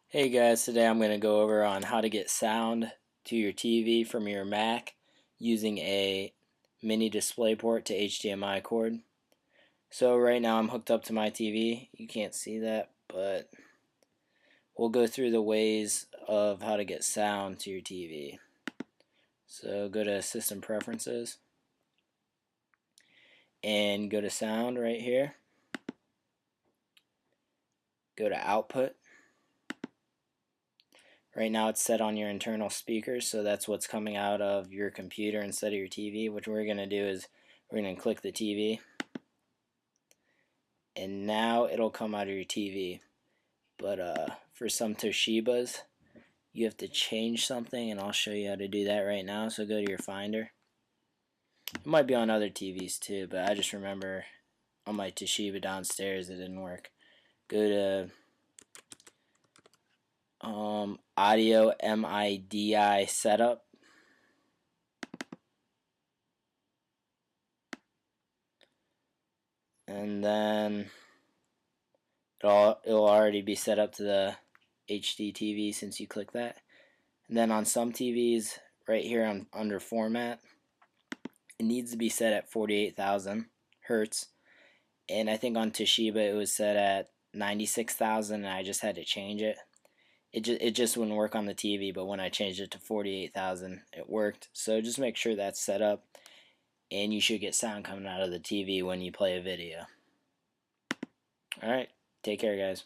Hey guys, today I'm going to go over on how to get sound to your TV from your Mac using a mini DisplayPort to HDMI cord. So right now I'm hooked up to my TV. You can't see that, but we'll go through the ways of how to get sound to your TV. So go to System Preferences and go to Sound right here. Go to Output. Right now it's set on your internal speakers, so that's what's coming out of your computer instead of your TV. What we're going to do is we're going to click the TV, and now it'll come out of your TV. But for some Toshibas, you have to change something, and I'll show you how to do that right now. So go to your Finder. It might be on other TVs too, but I just remember on my Toshiba downstairs it didn't work. Go to Audio MIDI Setup. And then it'll already be set up to the HD TV since you click that. And then on some TVs, right here under Format, it needs to be set at 48,000 Hertz. And I think on Toshiba it was set at 96,000, and I just had to change it. It just wouldn't work on the TV, but when I changed it to 48,000, it worked. So just make sure that's set up, and you should get sound coming out of the TV when you play a video. Alright, take care guys.